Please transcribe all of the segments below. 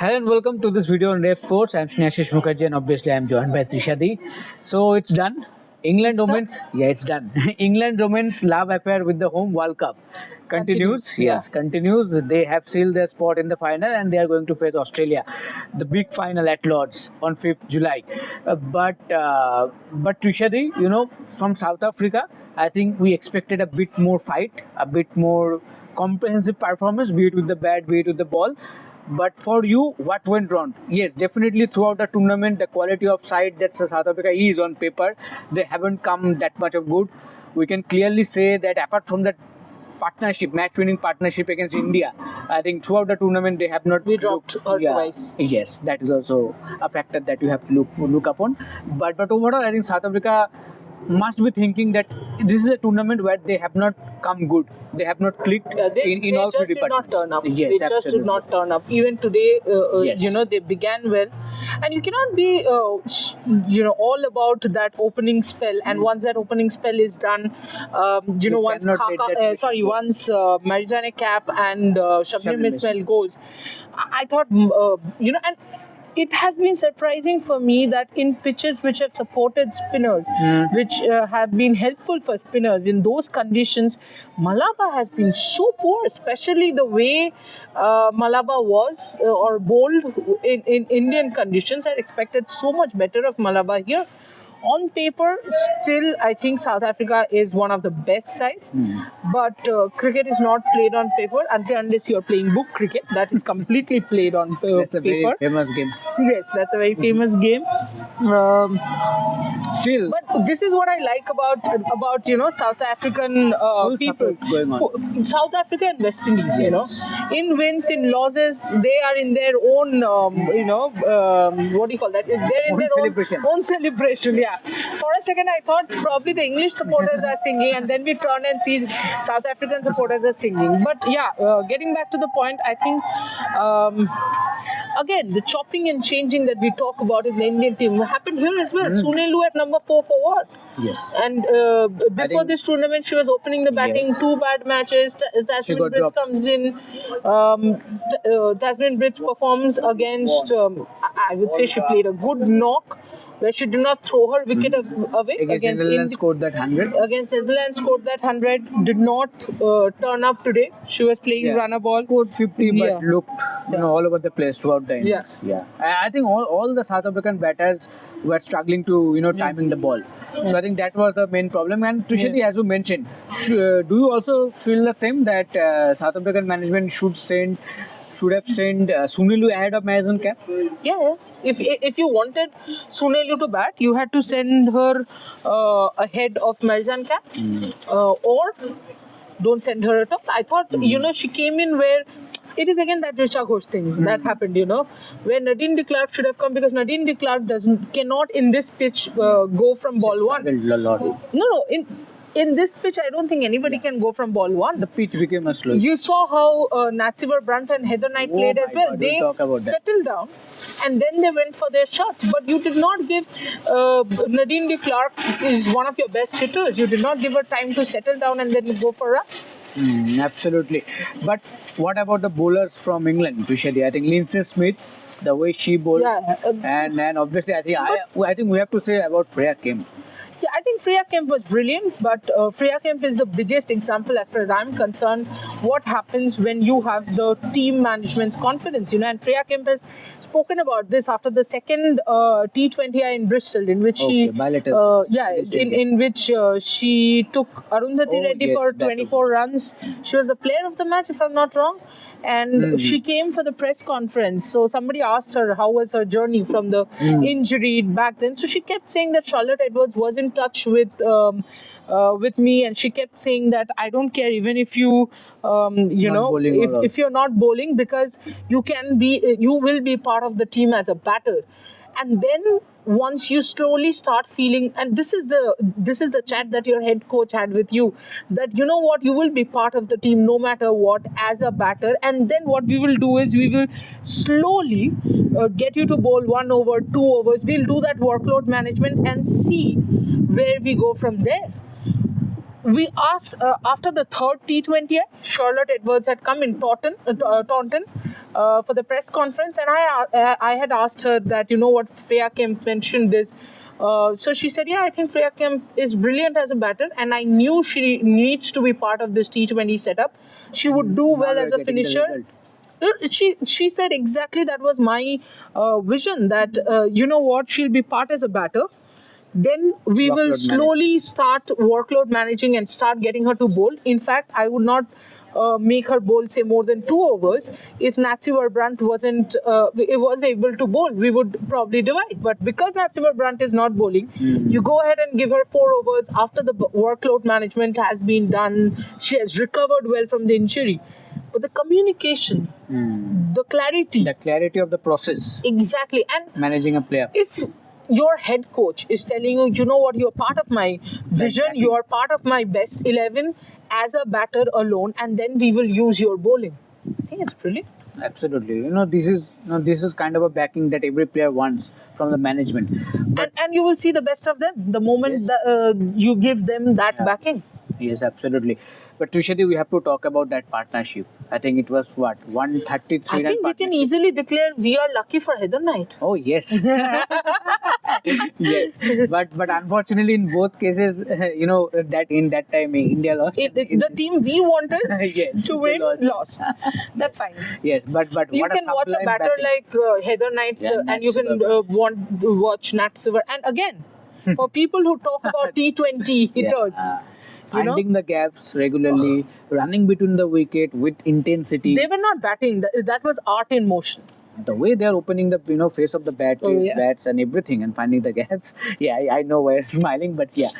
Hello and welcome to this video on Rep Sports. I'm Snehashish Mukherjee and obviously I'm joined by Trishadi. So it's done. England women's, it's done. England women's love affair with the home World Cup continues. Continues. They have sealed their spot in the final and they are going to face Australia, the big final at Lord's on 5th July. But Trishadi, from South Africa, I think we expected a bit more fight, a bit more comprehensive performance, be it with the bat, be it with the ball. But for you, what went wrong? Yes, definitely throughout the tournament, the quality of side that South Africa is on paper, they haven't come that much of good. We can clearly say that apart from that partnership, match-winning partnership against India, I think throughout the tournament they have not. We dropped twice. Yes, that is also a factor that you have to look upon. But overall, I think South Africa must be thinking that this is a tournament where they have not come good. They have not clicked in all three departments. They just did not turn up. Yes, they just did not turn up. Even today, Yes. they began well. And you cannot be, all about that opening spell. And once that opening spell is done, once Marizanne Kapp and Shabnim Ismail goes, I thought, and it has been surprising for me that in pitches which have supported spinners, which have been helpful for spinners in those conditions, Malaba has been so poor, especially the way Malaba was or bowled in Indian conditions. I expected so much better of Malaba here. On paper, still, I think South Africa is one of the best sides. But cricket is not played on paper unless you're playing book cricket. That is completely played on paper. That's a very famous game. Yes, that's a very famous game. Still, but this is what I like about South African people. Going on. South Africa and West Indies, Yes. in wins, in losses, they are in their own, what do you call that? They're in Own their celebration. own celebration. Yeah. For a second, I thought probably the English supporters are singing, and then we turn and see South African supporters are singing. But yeah, getting back to the point, I think again the chopping and changing that we talk about in the Indian team happened here as well. Sunelu at number 4 for what? Yes. And before this tournament, she was opening the batting. Yes. 2 bad matches. Tasmin got Brits dropped. comes in. Tasmin Brits performs against. I would say she played a good knock, where she did not throw her wicket away Against Netherlands scored that 100. Against Netherlands, scored that 100. Did not turn up today. She was playing runner ball. Scored 50 but Yeah. looked all over the place throughout the innings. Yeah. I think all the South African batters were struggling to timing the ball. So I think that was the main problem. And Trishadi, as you mentioned, do you also feel the same that South African management should have sent Sunelu ahead of Marizanne Kapp? Yeah. If you wanted Sunelu to bat, you had to send her ahead of Marizanne Kapp, or don't send her at all. I thought she came in where it is again that Richa Ghosh thing that happened. Where Nadine de Klerk should have come, because Nadine de Klerk cannot in this pitch go from ball one. No. In this pitch, I don't think anybody can go from ball one. The pitch became a slow. You saw how Natsivar Brunt and Heather Knight played as well. God, They we'll talk about that. settled down and then they went for their shots. But you did not give Nadine de Klerk is one of your best hitters. You did not give her time to settle down and then go for runs. Absolutely. But what about the bowlers from England, Trishadi? I think Lindsay Smith, the way she bowled, and obviously I think we have to say about Freya Kemp. Yeah, I think Freya Kemp was brilliant, but Freya Kemp is the biggest example as far as I'm concerned. What happens when you have the team management's confidence, and Freya Kemp has spoken about this after the second T20I in Bristol, in which she took Arundhati Reddy for 24 runs. She was the player of the match, if I'm not wrong. And she came for the press conference. So somebody asked her how was her journey from the injury back then. So she kept saying that Charlotte Edwards was in touch with me, and she kept saying that I don't care even if you if you're not bowling, because you will be part of the team as a batter. And then once you slowly start feeling, and this is the chat that your head coach had with you, that you will be part of the team no matter what as a batter. And then what we will do is we will slowly get you to bowl 1 over, 2 overs. We'll do that workload management and see where we go from there. we asked after the third T20, Charlotte Edwards had come in Taunton for the press conference, and I had asked her that, you know what, Freya Kemp mentioned this. So she said, yeah, I think Freya Kemp is brilliant as a batter, and I knew she needs to be part of this T20 setup. She would do well Now as you're a getting the finisher. result. She said exactly that was my vision, that you know what, she'll be part as a batter. Then we will Workload slowly start workload managing and start getting her to bowl. In fact, I would not make her bowl say more than 2 overs. If Natsy Brandt was able to bowl, we would probably divide. But because Natsy Brandt is not bowling, you go ahead and give her 4 overs after the workload management has been done. She has recovered well from the injury. But the communication, the clarity, The clarity of the process, exactly. And managing a player. if your head coach is telling you, you know what, you're part of my vision, Exactly. you are part of my best 11 as a batter alone, and then we will use your bowling. I think it's brilliant. Absolutely. This is kind of a backing that every player wants from the management. And you will see the best of them the moment Yes. that, you give them that backing. Yes, absolutely. But Trishadi, we have to talk about that partnership. I think it was what, 133 I run think we can partnership? easily declare we are lucky for Heather Knight. Oh yes, yes. But unfortunately, in both cases, that in that time India lost. The team we wanted Yes, to they win lost. lost. That's fine. Yes, but You what can a watch a sublime batter batting. like Heather Knight, Yeah, and you Nat can watch Nat Silver. And again, for people who talk about T20 hitters, you know, finding the gaps regularly, running between the wicket with intensity. they were not batting. That was art in motion. The way they are opening the face of the bat, Oh, yeah. bats and everything, and finding the gaps. Yeah, I know why you're smiling, but yeah,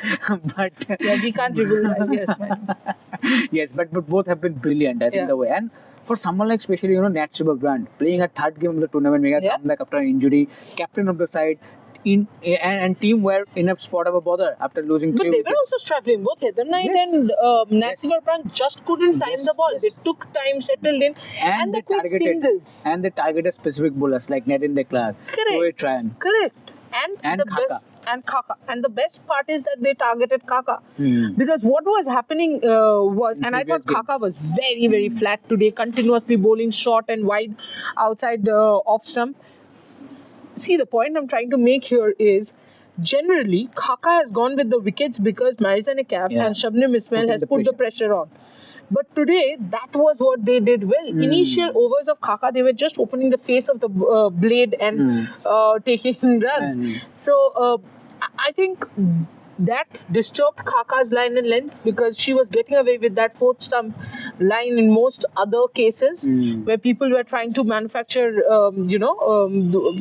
but Yeah, we can't reveal that. Yes, man. yes, but both have been brilliant. I think Yeah. the way, and for someone like especially Nat Brandt playing a third game of the tournament, making a Yeah. comeback after an injury, captain of the side. And team were in a spot of a bother after losing But 3 they wickets. were also struggling. Both Heather Knight Yes. and Nat Yes. Brandt just couldn't time Yes, the ball. yes. They took time, settled in, and they the quick singles. and they targeted specific bowlers like Nathan Clark, Correct. Rohit Ryan. Correct. And the Khaka. Khaka. And the best part is that they targeted Khaka. Hmm. Because what was happening was, and I thought previous game. Khaka was very, very flat today, continuously bowling short and wide outside off stump. See, the point I'm trying to make here is, generally, Khaka has gone with the wickets because Marizanne Kapp Yeah. and Shabnim Ismail Putting has the put the pressure on. But today, that was what they did well. Initial overs of Khaka, they were just opening the face of the blade and taking runs. And- So, I think that disturbed Khaka's line and length because she was getting away with that fourth stump line in most other cases where people were trying to manufacture,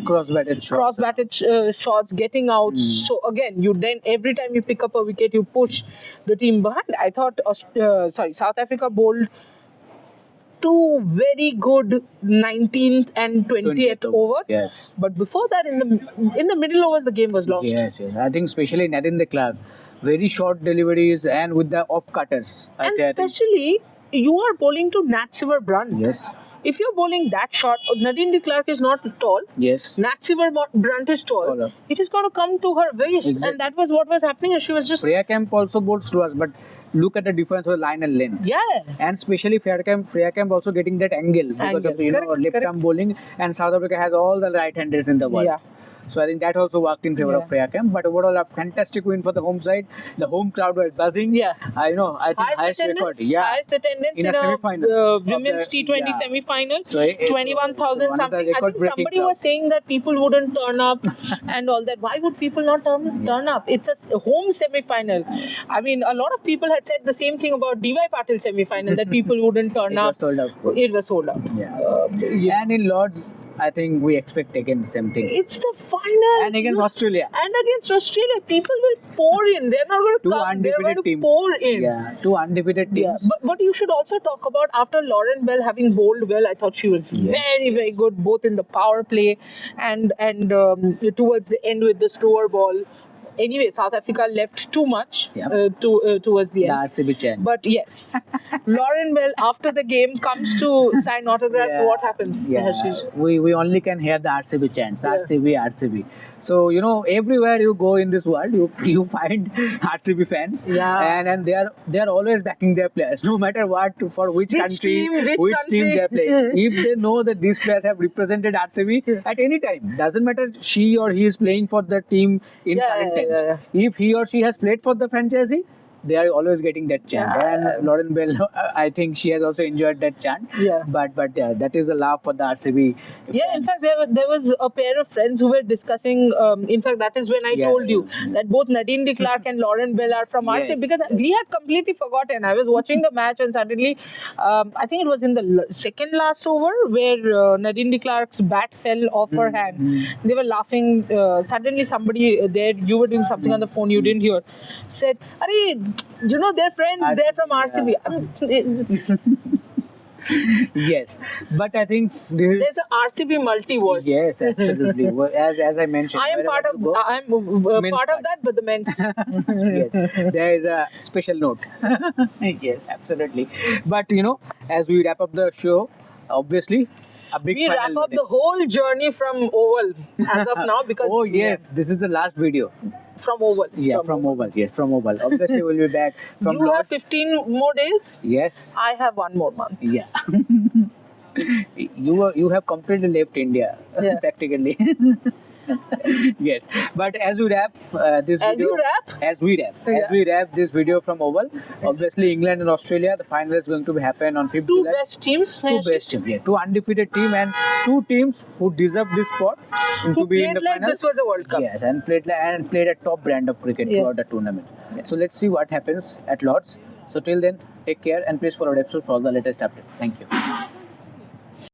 Cross-batted shots. cross-batted shots, getting out. So again, you then every time you pick up a wicket, you push the team behind. I thought, South Africa bowled 2 very good 19th and 20th over. Yes. But before that, in the middle overs, the game was lost. Yes. I think especially Nathan Clark, very short deliveries and with the off cutters. And especially, you are bowling to Nat Silver Brandt. Yes. If you're bowling that short, Nadine de Klerk is not tall. Yes. Nat Silver Brandt is tall. Taller. It is going to come to her waist. Exactly. And that was what was happening. And she was just, Freya Kemp also bowled slow, but look at the difference with line and length. yeah. And especially Freya Kemp also getting that angle because of Angle. Correct, left correct. arm bowling, and South Africa has all the right-handers in the world. Yeah. So I think that also worked in favor Yeah. of Freya Kemp. But overall, a fantastic win for the home side. The home crowd were buzzing. Yeah. I think highest record. Yeah. Highest attendance In in a a semi-final of women's the- T20 yeah. semi-final. So it- 21,000 so one of the something. I think record-breaking somebody crowd. was saying that people wouldn't turn up and all that. Why would people not turn up? It's a home semi-final. I mean, a lot of people had said the same thing about DY Patil semi-final, that people wouldn't turn It up. was sold out. It was sold out. Yeah. Yeah. And in Lords, I think we expect again the same thing. It's the final. And against Australia. And against Australia, people will pour in. They're not going to Two come. They're undefeated going to teams. pour in. Yeah, two undefeated teams. Yeah, but you should also talk about after Lauren Bell having bowled well. I thought she was very, very good both in the power play and towards the end with the slower ball. Anyway, South Africa left too much towards the The end. RCB chant. But yes, Lauren Bell after the game comes to sign autographs. Yeah. What happens? Yeah, Hashish? we only can hear the RCB chants. Yeah. RCB. So you know, everywhere you go in this world, you find RCB fans, Yeah. and they are always backing their players, no matter what, for which country, team, which team country. they are playing. If they know that these players have represented RCB at any time, doesn't matter she or he is playing for the team in Yeah, current yeah, times. yeah, If he or she has played for the franchisee, they are always getting that chant. Yeah. And Lauren Bell, I think she has also enjoyed that chant. Yeah. But yeah, that is the love for the RCB. Yeah, in fact, there was a pair of friends who were discussing. In fact, that is when I Yeah. told you that both Nadine de Klerk and Lauren Bell are from RCB, Yes, because we yes. had completely forgotten. I was watching the match and suddenly, I think it was in the second last over where Nadine de Klerk's bat fell off her hand. They were laughing. Suddenly, somebody there, you were doing something on the phone, you didn't hear, said, "Arey, you know, they're friends. They're from RCB." Yes, but I think this is. There's an RCB multiverse. Yes, absolutely. Well, as I mentioned, I am wherever part of. you go, I'm Men's part of part. that, but the men's. yes, there is a special note. Yes, absolutely. But you know, as we wrap up the show, obviously, a big We final wrap up note. the whole journey from Oval as of now because. Oh yes, this is the last video. From Oval. Yeah, from Oval. Yes, from Oval. Obviously, we'll be back from You have Lords. 15 more days. Yes. I have 1 more month. Yeah. you have completely left India Yeah. practically. Yes, but as we wrap this As video, you wrap? as we wrap this video from Oval, obviously England and Australia, the final is going to be happen on 5th Two July. best teams. Two best teams, yeah, two undefeated team and two teams who deserve this spot Who to be in played the like final. this was a World Cup. Yes, and played a top brand of cricket Yeah. throughout the tournament. So let's see what happens at Lords. So till then, take care and please follow the episode for all the latest updates. Thank you.